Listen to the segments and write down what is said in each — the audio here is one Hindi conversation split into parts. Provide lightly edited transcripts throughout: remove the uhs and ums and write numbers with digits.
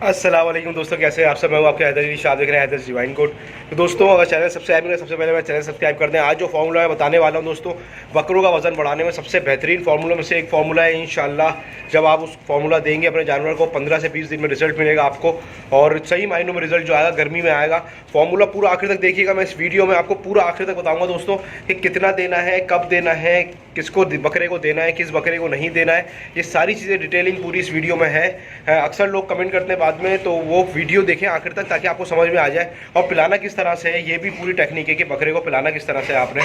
अस्सलाम वालेकुम दोस्तों, कैसे हैं आप सब। मैं हूं आपके हैदर शाह, देख रहे हैं हैदर डिवाइन कोड। तो दोस्तों अगर चैनल सब्सक्राइब करें, सबसे पहले मैं चैनल सब्सक्राइब कर दें। आज जो फार्मूला है बताने वाला हूं दोस्तों, बकरों का वजन बढ़ाने में सबसे बेहतरीन फार्मूला में से एक फार्मूला है। इंशाल्लाह जब आप उस फार्मूला देंगे अपने जानवर को 15 से 20 दिन में रिजल्ट मिलेगा आपको, और सही मायनों में रिजल्ट जो आएगा गर्मी में आएगा। फार्मूला पूरा आखिर तक देखिएगा, मैं इस वीडियो में आपको पूरा आखिर तक बताऊँगा दोस्तों कि कितना देना है, कब देना है, किसको बकरे को देना है, किस बकरे को नहीं देना है। ये सारी चीज़ें डिटेलिंग पूरी इस वीडियो में है। अक्सर लोग कमेंट करते हैं बाद में, तो वो वीडियो देखें आखिर तक ताकि आपको समझ में आ जाए। और पिलाना किस तरह से है ये भी पूरी टेक्निक है कि बकरे को पिलाना किस तरह से आपने।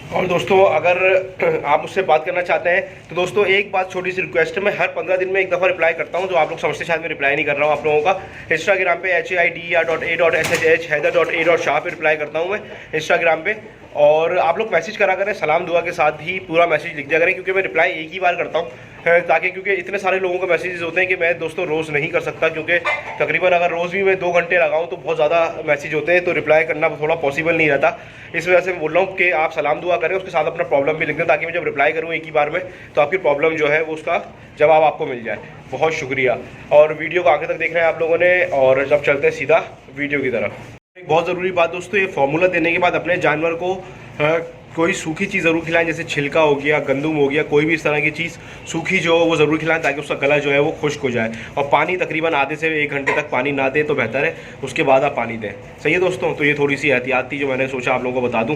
और दोस्तों अगर आप मुझसे बात करना चाहते हैं तो दोस्तों एक बात छोटी सी रिक्वेस्ट है, मैं हर 15 दिन में एक दफ़ा रिप्लाई करता हूं। जो आप लोग समझते शायद मैं रिप्लाई नहीं कर रहा हूं आप लोगों का। इंस्टाग्राम पे HAIDER.A.SHH पे रिप्लाई करता हूं मैं इंस्टाग्राम पे। और आप लोग मैसेज करा करें सलाम दुआ के साथ ही, पूरा मैसेज लिख दिया करें, क्योंकि मैं रिप्लाई एक ही बार करता हूँ ताकि, क्योंकि इतने सारे लोगों के मैसेजेस होते हैं कि मैं दोस्तों रोज़ नहीं कर सकता, क्योंकि तकरीबन अगर रोज़ भी मैं 2 घंटे लगाऊं तो बहुत ज़्यादा मैसेज होते हैं, तो रिप्लाई करना थोड़ा पॉसिबल नहीं रहता। इस वजह से मैं बोल रहा हूँ कि आप सलाम दुआ करें, उसके साथ अपना प्रॉब्लम भी लिख दें, ताकि मैं जब रिप्लाई करूँ एक ही बार में तो आपकी प्रॉब्लम जो है वो उसका जवाब आपको मिल जाए। बहुत शुक्रिया। और वीडियो को आगे तक देख रहे हैं आप लोगों ने, और जब चलते हैं सीधा वीडियो की तरफ। एक बहुत ज़रूरी बात दोस्तों, ये फार्मूला देने के बाद अपने जानवर को कोई सूखी चीज़ ज़रूर खिलाएं, जैसे छिलका हो गया, गंदुम हो गया, कोई भी इस तरह की चीज़ सूखी जो हो वो ज़रूर खिलाएं, ताकि उसका गला जो है वो खुश्क हो जाए। और पानी तकरीबन आधे से 1 घंटे तक पानी ना दें तो बेहतर है, उसके बाद आप पानी दें। सही है दोस्तों। तो ये थोड़ी सी एहतियात थी जो मैंने सोचा आप लोगों को बता दूं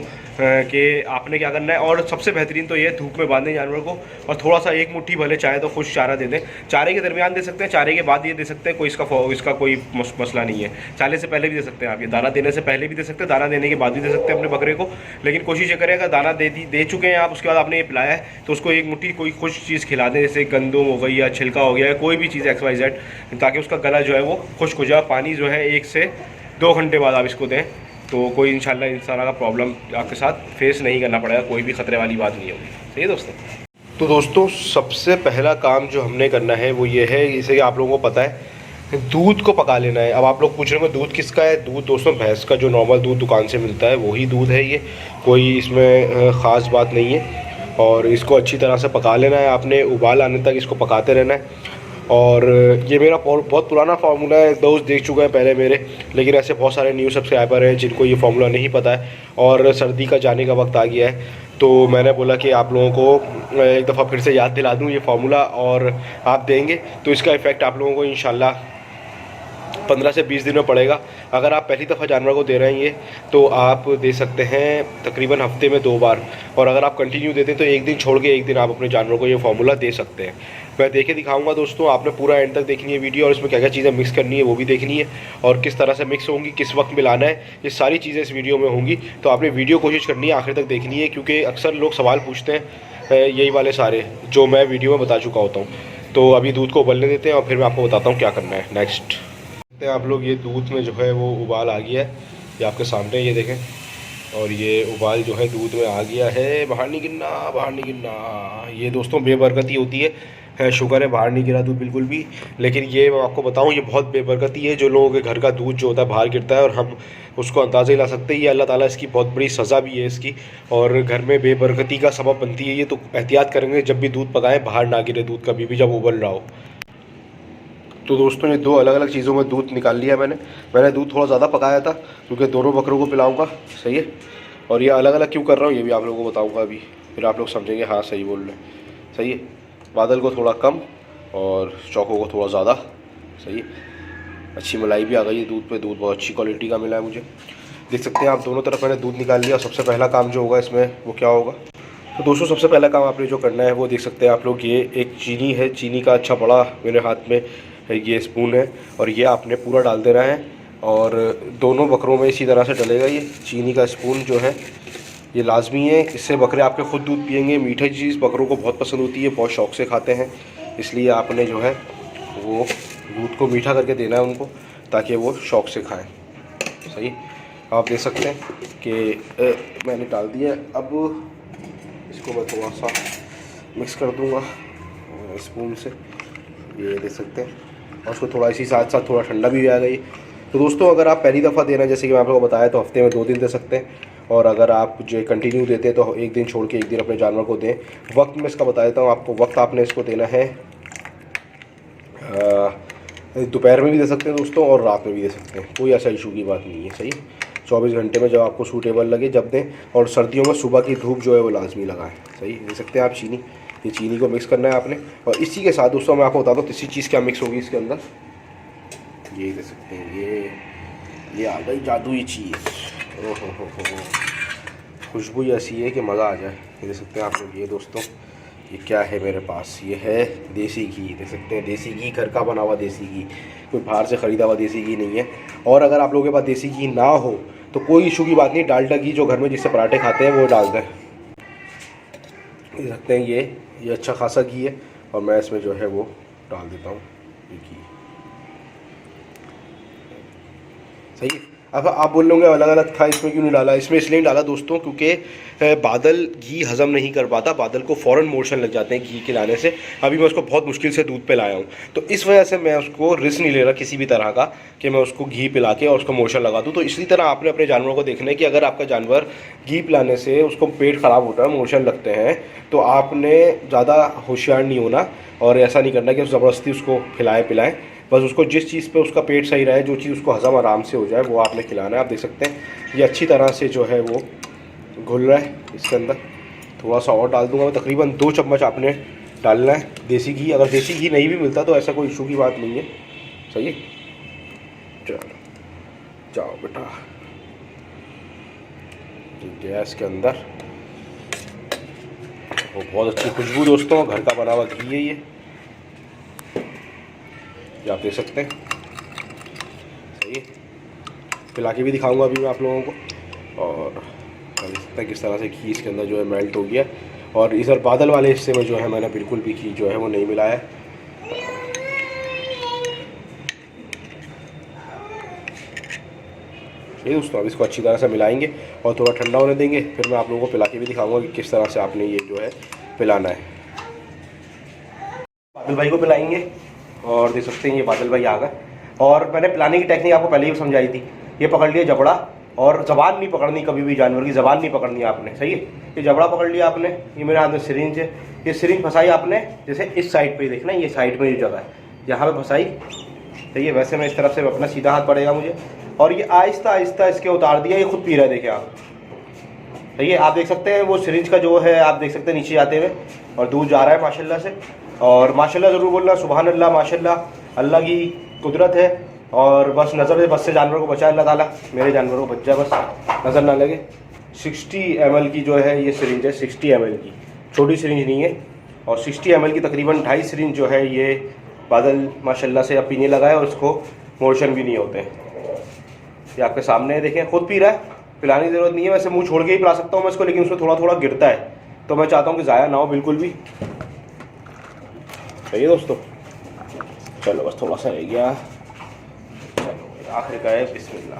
कि आपने क्या करना है। और सबसे बेहतरीन तो ये धूप में बांधें जानवर को, और थोड़ा सा 1 मुट्ठी भले चाहे तो खुश चारा दे दें। चारे के दरमियान दे सकते हैं, चारे के बाद ये दे सकते हैं, कोई इसका कोई मसला नहीं है। चारे से पहले भी दे सकते हैं आप, ये दाना देने से पहले भी दे सकते हैं, दाना देने के बाद भी दे सकते हैं अपने बकरे को। लेकिन कोशिश ये करें अगर दाना दे चुके हैं आप, उसके बाद आपने ये पिलाया है तो उसको 1 मुट्ठी कोई खुश चीज़ खिला दें, जैसे गंदुम हो गई या छिलका हो गया, कोई भी चीज़ XYZ, ताकि उसका गला जो है वो खुश्क हो जाए। पानी जो है 1 से 2 घंटे बाद आप इसको दें, तो कोई इंशाल्लाह इस तरह का प्रॉब्लम आपके साथ फेस नहीं करना पड़ेगा, कोई भी ख़तरे वाली बात नहीं होगी। सही है दोस्तों। तो दोस्तों सबसे पहला काम जो हमने करना है वो ये है, जैसे कि आप लोगों को पता है, दूध को पका लेना है। अब आप लोग पूछ रहे हो दूध किसका है। दूध दोस्तों भैंस का जो नॉर्मल दूध दुकान से मिलता है वही दूध है, ये कोई इसमें ख़ास बात नहीं है। और इसको अच्छी तरह से पका लेना है आपने, उबाल आने तक इसको पकाते रहना है। और ये मेरा बहुत पुराना फार्मूला है, दोस्त देख चुके हैं पहले मेरे, लेकिन ऐसे बहुत सारे न्यू सब्सक्राइबर हैं जिनको ये फार्मूला नहीं पता है। और सर्दी का जाने का वक्त आ गया है, तो मैंने बोला कि आप लोगों को एक दफ़ा फिर से याद दिला दूँ ये फार्मूला, और आप देंगे तो इसका इफ़ेक्ट आप लोगों को इंशाल्लाह 15 से 20 दिन में पड़ेगा। अगर आप पहली दफ़ा जानवर को दे रहे हैं ये, तो आप दे सकते हैं तकरीबन हफ्ते में 2 बार। और अगर आप कंटिन्यू देते हैं तो 1 दिन छोड़ के 1 दिन आप अपने जानवर को ये फार्मूला दे सकते हैं। मैं दे के दिखाऊंगा दोस्तों, आपने पूरा एंड तक देखनी है वीडियो, और इसमें क्या क्या चीज़ें मिक्स करनी है वो भी देखनी है, और किस तरह से मिक्स होंगी, किस वक्त मिलाना है, ये सारी चीज़ें इस वीडियो में होंगी। तो आपने वीडियो कोशिश करनी है आखिर तक देखनी है, क्योंकि अक्सर लोग सवाल पूछते हैं यही वाले सारे जो मैं वीडियो में बता चुका होता हूँ। तो अभी दूध को उबलने देते हैं और फिर मैं आपको बताता हूँ क्या करना है नेक्स्ट। आप लोग ये दूध में जो है वो उबाल आ गया है, ये आपके सामने ये देखें, और ये उबाल जो है दूध में आ गया है। बाहर नहीं गिरना, बाहर नहीं गिरना। ये दोस्तों बेबरकती होती है, शुक्र है बाहर नहीं गिरा दूध बिल्कुल भी। लेकिन ये मैं आपको बताऊं, ये बहुत बेबरकती है जो लोगों के घर का दूध जो होता है बाहर गिरता है, और हम उसको अंदाज़ा ही ला सकते हैं। ये अल्लाह ताला इसकी बहुत बड़ी सज़ा भी है इसकी, और घर में बेबरकती का सबब बनती है ये। तो एहतियात करेंगे जब भी दूध पकाएँ, बाहर ना गिरे दूध कभी भी जब उबल रहा हो। तो दोस्तों ये 2 अलग अलग चीज़ों में दूध निकाल लिया मैंने दूध थोड़ा ज़्यादा पकाया था, क्योंकि दोनों बकरों को पिलाऊंगा। सही है। और ये अलग अलग क्यों कर रहा हूँ ये भी आप लोगों को बताऊंगा अभी, फिर आप लोग समझेंगे हाँ सही बोल रहे हैं। सही है। बादल को थोड़ा कम और चौकों को थोड़ा ज़्यादा। सही है। अच्छी मलाई भी आ गई है दूध पे, दूध बहुत अच्छी क्वालिटी का मिला है मुझे। देख सकते हैं आप, दोनों तरफ मैंने दूध निकाल लिया। सबसे पहला काम जो होगा इसमें वो क्या होगा, तो दोस्तों सबसे पहला काम आपने जो करना है वो देख सकते हैं आप लोग, ये एक चीनी है, चीनी का अच्छा बड़ा मेरे हाथ में ये स्पून है, और ये आपने पूरा डाल देना है। और दोनों बकरों में इसी तरह से डलेगा ये चीनी का स्पून जो है, ये लाजमी है। इससे बकरे आपके ख़ुद दूध पियेंगे। मीठी चीज़ बकरों को बहुत पसंद होती है, बहुत शौक़ से खाते हैं, इसलिए आपने जो है वो दूध को मीठा करके देना है उनको, ताकि वो शौक़ से खाएँ। सही। आप देख सकते हैं कि मैंने डाल दिया। अब इसको मैं थोड़ा सा मिक्स कर दूँगा स्पून से, ये देख सकते हैं। और उसको थोड़ा इसी साथ साथ थोड़ा ठंडा भी आ गई। तो दोस्तों अगर आप पहली दफ़ा देना, जैसे कि मैं आप लोगों को बताया, तो हफ्ते में 2 दिन दे सकते हैं। और अगर आप जो कंटिन्यू देते हैं तो 1 दिन छोड़ के 1 दिन अपने जानवर को दें। वक्त मैं इसका बता देता हूँ आपको। वक्त आपने इसको देना है दोपहर में भी दे सकते हैं दोस्तों और रात में भी दे सकते हैं, कोई ऐसा इशू की बात नहीं है। सही, 24 घंटे में जब आपको सूटेबल लगे जब दें। और सर्दियों में सुबह की धूप जो है वो लाजमी लगाएं। सही, दे सकते हैं आप चीनी। ये चीनी को मिक्स करना है आपने। और इसी के साथ दोस्तों मैं आपको बता दूँ तीसरी चीज़ क्या मिक्स होगी इसके अंदर, ये दे सकते हैं, ये आ गई जादुई चीज़। ओहो, खुशबू ऐसी है कि मज़ा आ जाए। ये दे सकते हैं आप लोग। ये दोस्तों ये क्या है मेरे पास, ये है देसी घी। देख सकते हैं देसी घी, घर का बना हुआ देसी घी, कोई बाहर से ख़रीदा हुआ देसी घी नहीं है। और अगर आप लोगों के पास देसी घी ना हो तो कोई इशू की बात नहीं, डालडा घी जो घर में जिससे पराठे खाते हैं वो डाल दें। देख सकते हैं ये अच्छा खासा घी है और मैं इसमें जो है वो डाल देता हूँ ये घी। सही है। अब आप बोल लोगे अलग अलग था, इसमें क्यों नहीं डाला? इसमें इसलिए नहीं डाला दोस्तों क्योंकि बादल घी हज़म नहीं कर पाता, बादल को फ़ौरन मोशन लग जाते हैं घी के लाने से। अभी मैं उसको बहुत मुश्किल से दूध पे लाया हूँ, तो इस वजह से मैं उसको रिस्क नहीं ले रहा किसी भी तरह का कि मैं उसको घी पिला के और उसको मोशन लगा दूँ। तो इसी तरह आपने अपने जानवरों को देखना है कि अगर आपका जानवर घी पिलाने से उसको पेट ख़राब होता है, मोशन लगते हैं, तो आपने ज़्यादा होशियार नहीं होना और ऐसा नहीं करना कि ज़बरदस्ती उसको खिलाएँ पिलाएँ। बस उसको जिस चीज़ पे उसका पेट सही रहे, जो चीज़ उसको हज़म आराम से हो जाए वो आपने खिलाना है। आप देख सकते हैं ये अच्छी तरह से जो है वो घुल रहा है। इसके अंदर थोड़ा सा और डाल दूंगा मैं, तकरीबन 2 चम्मच आपने डालना है देसी घी। अगर देसी घी नहीं भी मिलता तो ऐसा कोई इशू की बात नहीं है। सही है, चलो जाओ बेटा गैस के अंदर। वो बहुत अच्छी खुशबू दोस्तों, घर का बना हुआ घी है ये आप देख सकते हैं। सही है, पिला के भी दिखाऊंगा अभी मैं आप लोगों को। और देख सकते हैं किस तरह से घी इसके अंदर जो है मेल्ट हो गया। और इधर बादल वाले हिस्से में जो है मैंने बिल्कुल भी घी जो है वो नहीं मिलाया है। ये दोस्तों अब इसको अच्छी तरह से मिलाएंगे और थोड़ा ठंडा होने देंगे, फिर मैं आप लोगों को पिला के भी दिखाऊंगा कि किस तरह से आपने ये जो है पिलाना है। बादल भाई को पिलाएंगे और देख सकते हैं ये बादल भाई आ गए। और मैंने पिलाने की टेक्निक आपको पहले ही समझाई थी। ये पकड़ लिया जबड़ा, और ज़बान नहीं पकड़नी, कभी भी जानवर की ज़बान नहीं पकड़नी आपने। सही है, ये जबड़ा पकड़ लिया आपने। ये मेरे हाथ में सिरिंज है, ये सिरिंज फंसाई आपने जैसे इस साइड पे देखना, ये साइड में ये जगह है यहाँ पे फंसाई। सही है, वैसे मैं इस तरफ से अपना सीधा हाथ पड़ेगा मुझे, और ये आहिस्ता आहिस्ता इसके उतार दिया। ये खुद पी रहा है, देखे आप। सही है, आप देख सकते हैं वो सिरिंज का जो है आप देख सकते हैं नीचे जाते हुए, और दूध जा रहा है माशाल्लाह से। और माशाल्लाह ज़रूर बोलना, सुबहान अल्लाह, माशाल्लाह, अल्लाह की कुदरत है। और बस नज़र से बस से जानवर को बचाए अल्लाह ताला, मेरे जानवरों को बच जाए, बस नज़र ना लगे। 60 ml की जो है ये सिरिंज है, 60 ml की, छोटी सिरिंज नहीं है। और 60 ml की तकरीबन 2.5 सिरिंज जो है ये बादल माशाल्लाह से अब पीने लगा है, और उसको मोशन भी नहीं होते। ये आपके सामने है, देखें खुद पी रहा है, पिलाने की ज़रूरत नहीं है। वैसे मुँह छोड़ के ही पिला सकता हूँ मैं इसको, लेकिन उसमें थोड़ा थोड़ा गिरता है, तो मैं चाहता हूँ कि ज़ाया ना हो बिल्कुल भी। सही है दोस्तों, चलो बस थोड़ा सा रह गया, चलो आखिर का है, बिस्मिल्लाह।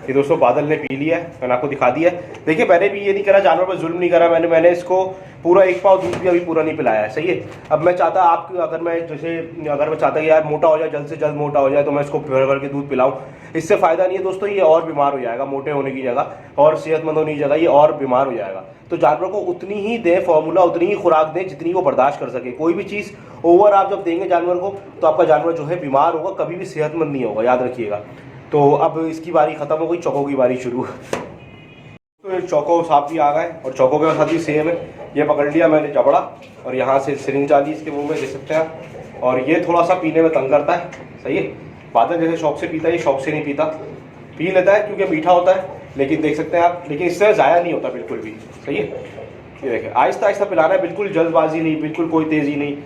ये दोस्तों बादल ने पी लिया है, मैंने आपको दिखा दिया है। देखिए मैंने भी ये नहीं करा, जानवर पर जुल्म नहीं करा मैंने इसको पूरा 1 पाव दूध भी अभी पूरा नहीं पिलाया है। सही है, अब मैं चाहता आप अगर मैं चाहता कि यार मोटा हो जाए, जल्द से जल्द मोटा हो जाए, तो मैं इसको भर भर के दूध पिलाऊं, इससे फ़ायदा नहीं है दोस्तों। ये और बीमार हो जाएगा, मोटे होने की जगह और सेहतमंद होने की जगह ये और बीमार हो जाएगा। तो जानवर को उतनी ही दें फॉर्मूला, उतनी ही खुराक दें जितनी वो बर्दाश्त कर सके। कोई भी चीज़ ओवर आप जब देंगे जानवर को तो आपका जानवर जो है बीमार होगा, कभी भी सेहतमंद नहीं होगा, याद रखिएगा। तो अब इसकी बारी ख़त्म हो गई, चौको की बारी शुरू। तो चौको साहब भी आ गए, और चौको के साथ भी सेम है। ये पकड़ लिया मैंने जबड़ा, और यहाँ से सिरिंज डाली इसके मुंह में, देख सकते हैं। और ये थोड़ा सा पीने में तंग करता है। सही है, बादल जैसे शौक से पीता है, ये शौक से नहीं पीता, पी लेता है क्योंकि मीठा होता है, लेकिन देख सकते हैं आप, लेकिन इससे ज़ाया नहीं होता बिल्कुल भी। सही है, ये देखें आहिस्ता आहिस्ता पिलाना है, बिल्कुल जल्दबाजी नहीं, बिल्कुल कोई तेज़ी नहीं,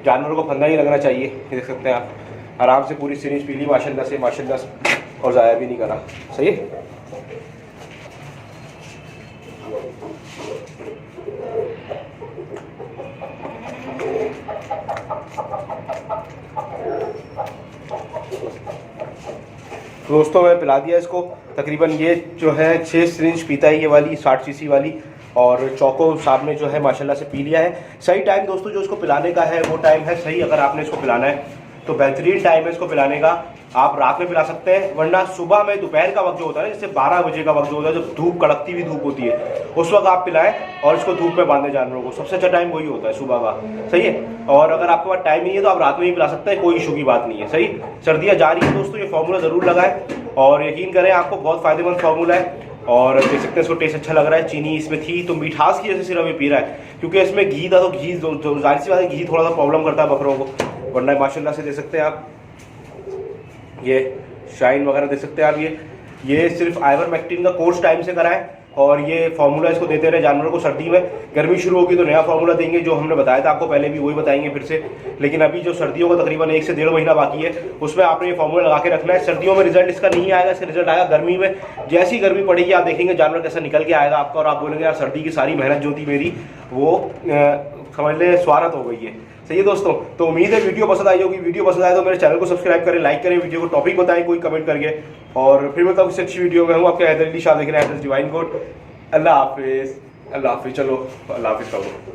जानवरों को फंदा नहीं लगना चाहिए। ये देख सकते हैं आप, आराम से पूरी सिरिंज पी ली माशाल्लाह से, और ज़ाया भी नहीं करा। सही है, दोस्तों मैं पिला दिया इसको। तकरीबन ये जो है 6 सिरिंज पीता है, ये वाली 60 cc वाली। और चौको साहब ने जो है माशाल्लाह से पी लिया है। सही टाइम दोस्तों जो इसको पिलाने का है वो टाइम है सही, अगर आपने इसको पिलाना है तो बेहतरीन टाइम है इसको पिलाने का। आप रात में पिला सकते हैं, वरना सुबह में दोपहर का वक्त जो होता है ना, जैसे 12 बजे का वक्त जो होता है, जब धूप कड़कती हुई धूप होती है, उस वक्त आप पिलाएं और इसको धूप में बांधे जानवरों को। सबसे अच्छा टाइम वही होता है सुबह का, सही है। और अगर आपके पास टाइम नहीं है तो आप रात में ही पिला सकते हैं, कोई इशू की बात नहीं है, सही। सर्दियाँ जा रही है दोस्तों, ये फॉर्मूला ज़रूर लगाएं और यकीन करें आपको बहुत फ़ायदेमंद फार्मूला है। और देख सकते हैं इसको टेस्ट अच्छा लग रहा है। चीनी इसमें थी तो मिठास की वजह से सिर्फ ये पी रहा है, क्योंकि इसमें घी था तो घी जाहिर सी बात है, घी थोड़ा सा प्रॉब्लम करता है बकरों को, वरना माशाल्लाह से देख सकते हैं आप ये शाइन वगैरह देख सकते हैं आप। ये सिर्फ आइवरमेक्टिन का कोर्स टाइम से कराएं और ये फार्मूला इसको देते रहे जानवरों को। सर्दी में गर्मी शुरू होगी तो नया फार्मूला देंगे, जो हमने बताया था आपको पहले भी वही बताएंगे फिर से। लेकिन अभी जो सर्दियों का तकरीबन 1 से 1.5 महीना बाकी है, उसमें आपने ये फार्मूला लगा के रखना है। सर्दियों में रिजल्ट इसका नहीं आएगा, इसका रिजल्ट आएगा गर्मी में। जैसी गर्मी पड़ेगी आप देखेंगे जानवर कैसा निकल के आएगा आपका, और आप बोलेंगे यार सर्दी की सारी मेहनत जो थी मेरी वो समझ ले स्वागत हो गई है, सही है दोस्तों। तो उम्मीद है वीडियो पसंद आई होगी। वीडियो पसंद आए तो मेरे चैनल को सब्सक्राइब करें, लाइक करें, वीडियो को टॉपिक बताएं कोई कमेंट करके। और फिर मतलब इससे अच्छी वीडियो में हूँ आपके हैदर अली शाह, देख रहे हैं हैदर डिवाइन कोड। अल्लाह हाफिज़, अल्लाह हाफिज़। चलो अल्लाह हाफिज़ करो।